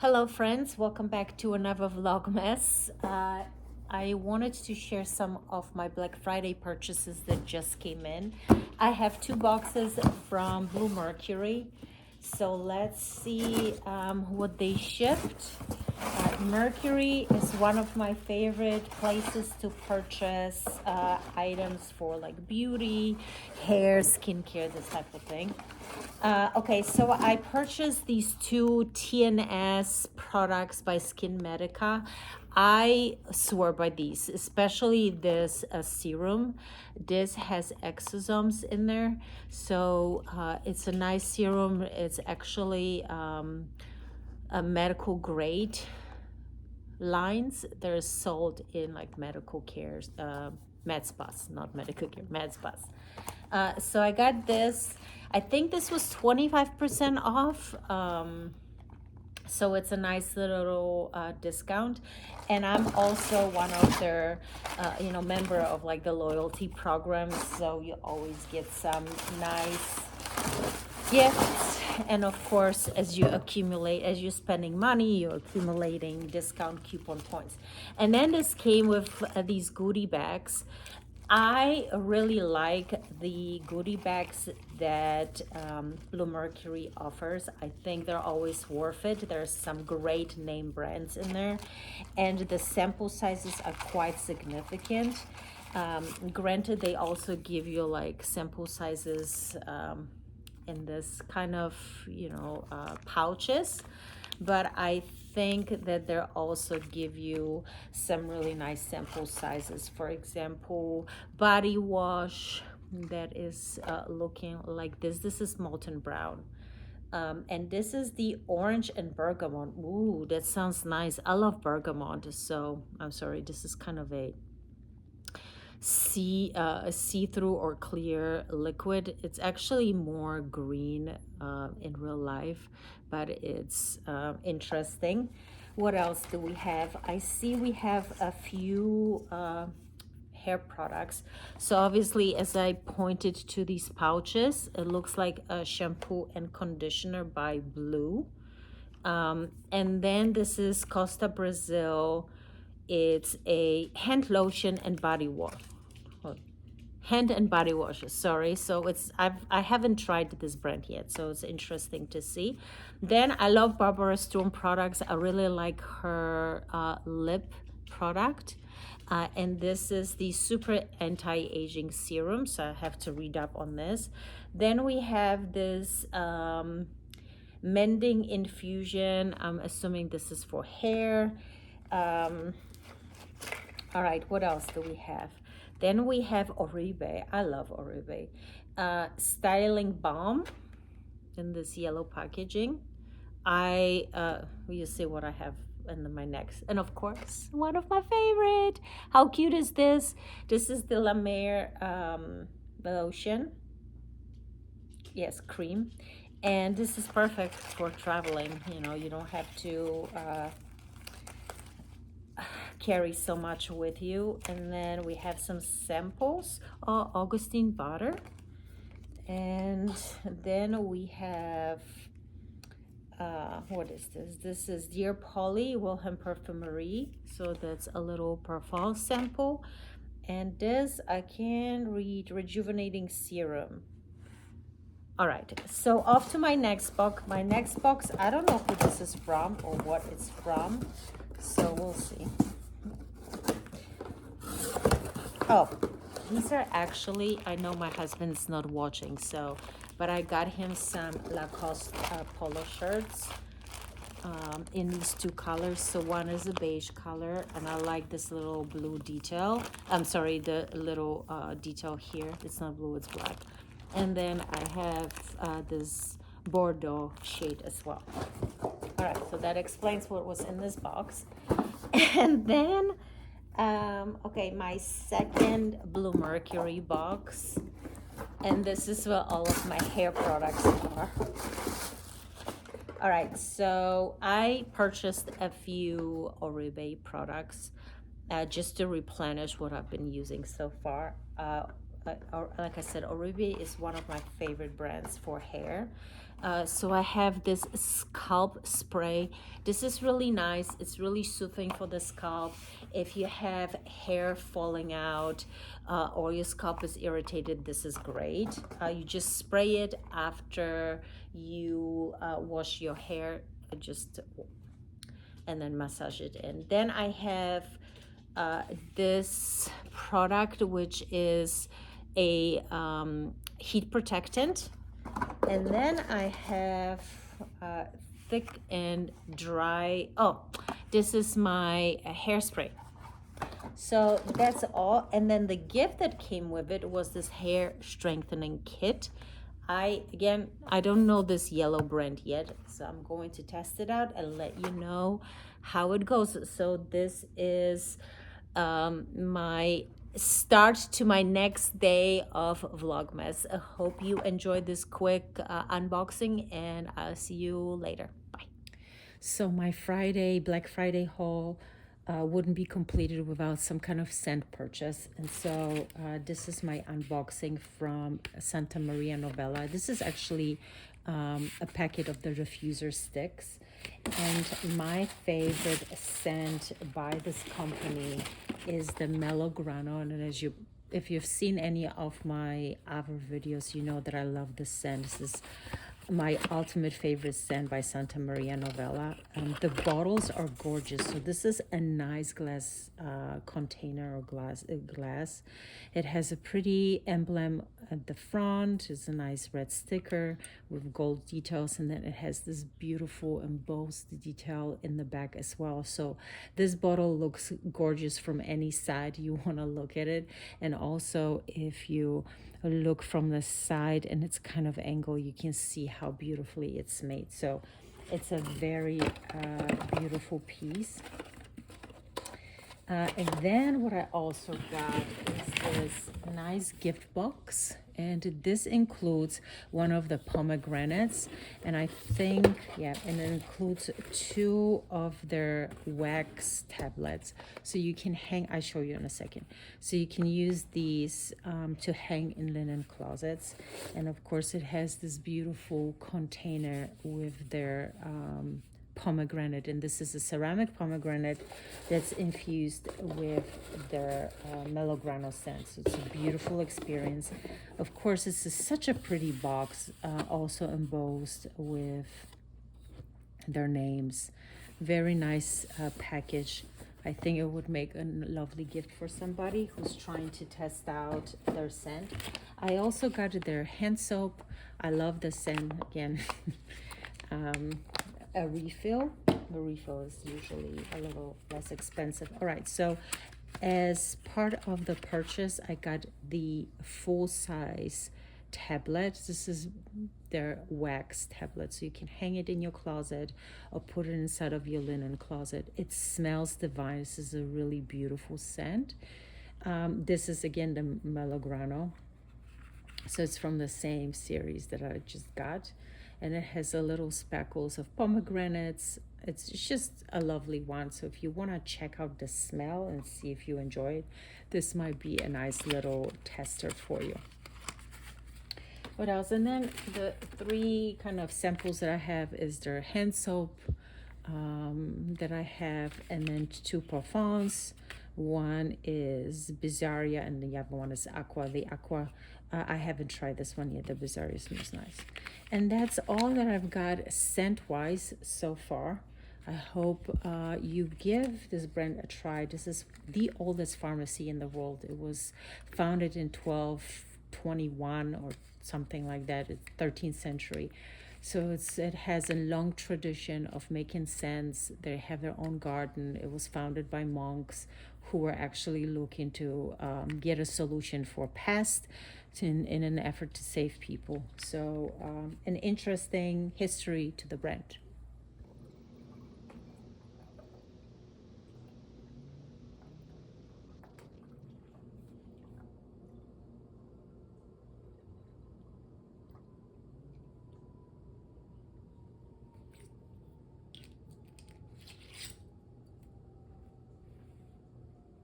Hello friends, welcome back to another Vlogmas. I wanted to share some of my Black Friday purchases that just came in. I have two boxes from Blue Mercury. So let's see what they shipped. Mercury is one of my favorite places to purchase items for like beauty, hair, skincare, this type of thing. Okay, so I purchased these two TNS products by Skin Medica. I swear by these, especially this serum. This has exosomes in there, so it's a nice serum. It's actually a medical grade lines. They're sold in like medical cares, med spas, not medical care, med spas. So I got this. I think this was 25% off. So it's a nice little discount. And I'm also one of their, member of like the loyalty programs. So you always get some nice gifts. And of course, as you're spending money, you're accumulating discount coupon points. And then this came with these goodie bags. I really like the goodie bags that Blue Mercury offers. I think they're always worth it. There's some great name brands in there, and the sample sizes are quite significant. Granted, they also give you like sample sizes in this kind of, pouches, but I think that they also give you some really nice sample sizes. For example, body wash that is looking like this. This is molten brown. And this is the orange and bergamot. Ooh, that sounds nice. I love bergamot. So I'm sorry, this is kind of a see-through or clear liquid. It's actually more green in real life, but it's interesting. What else do we have? I see we have a few hair products. So obviously, as I pointed to these pouches, it looks like a shampoo and conditioner by Blue. And then this is Costa Brazil. It's a hand lotion and body wash. Hand and body wash, sorry. So I haven't tried this brand yet, so it's interesting to see. Then I love Barbara Sturm products. I really like her lip product. And this is the super anti-aging serum, so I have to read up on this. Then we have this mending infusion. I'm assuming this is for hair. All right, what else do we have? Then we have Oribe. I love Oribe. Styling balm in this yellow packaging. You see what I have in my next. And of course, one of my favorite. How cute is this? This is the La Mer lotion. Yes, cream. And this is perfect for traveling. You don't have to carry so much with you. And then we have some samples. Augustine butter. And then we have what is this? This is Dear Polly Wilhelm Perfumery. So that's a little parfum sample. And this I can read, rejuvenating serum. All right, so off to my next box. My next box, I don't know who this is from or what it's from, so we'll see. Oh, these are actually, I know my husband's not watching, but I got him some Lacoste polo shirts in these two colors. So one is a beige color, and I like this little blue detail. I'm sorry, the little detail here. It's not blue, it's black. And then I have this Bordeaux shade as well. All right, so that explains what was in this box. And then okay, my second Blue Mercury box, and this is where all of my hair products are. All right, so I purchased a few Oribe products just to replenish what I've been using so far. Like I said, Oribe is one of my favorite brands for hair. So I have this scalp spray. This is really nice. It's really soothing for the scalp. If you have hair falling out or your scalp is irritated, this is great. You just spray it after you wash your hair, just and then massage it in. Then I have this product, which is a heat protectant. And then I have thick and dry. Oh, this is my hairspray. So that's all. And then the gift that came with it was this hair strengthening kit. I don't know this yellow brand yet, so I'm going to test it out and let you know how it goes. So this is my start to my next day of Vlogmas. I hope you enjoyed this quick unboxing, and I'll see you later. Bye. So my Black Friday haul wouldn't be completed without some kind of scent purchase. And so this is my unboxing from Santa Maria Novella. This is actually a packet of the diffuser sticks. And my favorite scent by this company is the Mellow Grano. And if you've seen any of my other videos, you know that I love this scent. This is my ultimate favorite scent by Santa Maria Novella. The bottles are gorgeous. So this is a nice glass container or glass. It has a pretty emblem at the front. It's a nice red sticker with gold details, and then it has this beautiful embossed detail in the back as well. So this bottle looks gorgeous from any side you want to look at it. And also if you look from the side and it's kind of angle, you can see how beautifully it's made. So it's a very beautiful piece. And then what I also got is this nice gift box, and this includes one of the pomegranates, and I think, yeah, and it includes 2 of their wax tablets. So you can hang, I'll show you in a second. So you can use these to hang in linen closets. And of course it has this beautiful container with their pomegranate, and this is a ceramic pomegranate that's infused with their Mellow Grano scent. So it's a beautiful experience. Of course, this is such a pretty box, also embossed with their names. Very nice package. I think it would make a lovely gift for somebody who's trying to test out their scent. I also got their hand soap. I love the scent again. A refill. The refill is usually a little less expensive. All right, so as part of the purchase, I got the full-size tablet. This is their wax tablet, so you can hang it in your closet or put it inside of your linen closet. It smells divine. This is a really beautiful scent. This is again the Mellow Grano, so it's from the same series that I just got, and it has a little speckles of pomegranates. It's just a lovely one. So if you want to check out the smell and see if you enjoy it, this might be a nice little tester for you. What else? And then the 3 kind of samples that I have is their hand soap that I have, and then 2 parfums. One is Bizarria and the other one is Aqua. The Aqua, I haven't tried this one yet. The Bizarria smells nice. And that's all that I've got scent-wise so far. I hope you give this brand a try. This is the oldest pharmacy in the world. It was founded in 1221 or something like that, 13th century. So it has a long tradition of making scents. They have their own garden. It was founded by monks who were actually looking to get a solution for pests in an effort to save people. So an interesting history to the brand.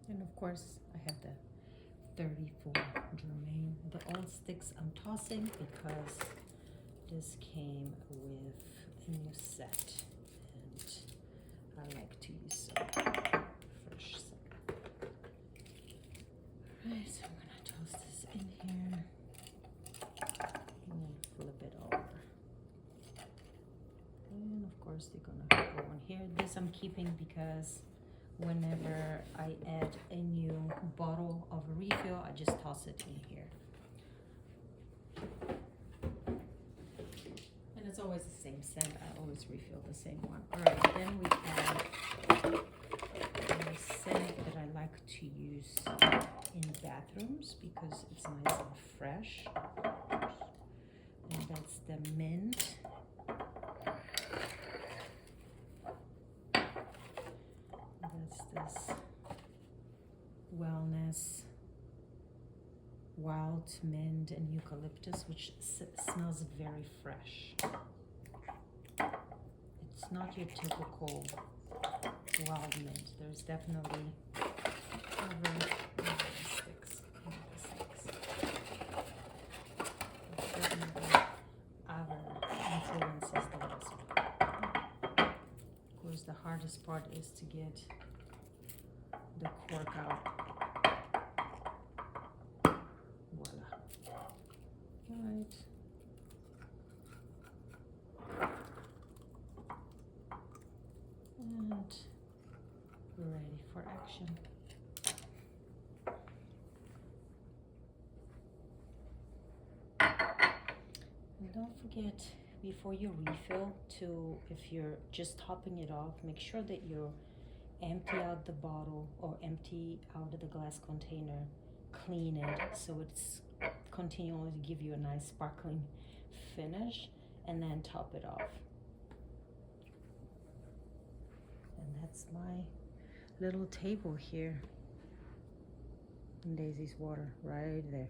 And of course, I have the 34 Germain. The old sticks I'm tossing because this came with a new set, and I like to use some fresh set. Alright, so I'm gonna toss this in here and then flip it over. And of course they're gonna go on here. This I'm keeping because whenever I add a new bottle of a refill, I just toss it in here. And it's always the same scent. I always refill the same one. Alright, then we add a scent that I like to use in bathrooms because it's nice and fresh. And that's the mint. That's this wellness, wild mint and eucalyptus, which smells very fresh. It's not your typical wild mint. There's definitely other influences than this one. Of course, the hardest part is to get the cork out. Voila. Right. And ready for action. And don't forget, before you refill, to, if you're just topping it off, make sure that you empty out the bottle or empty out of the glass container, clean it so it's continually to give you a nice sparkling finish, and then top it off. And that's my little table here. And Daisy's water right there.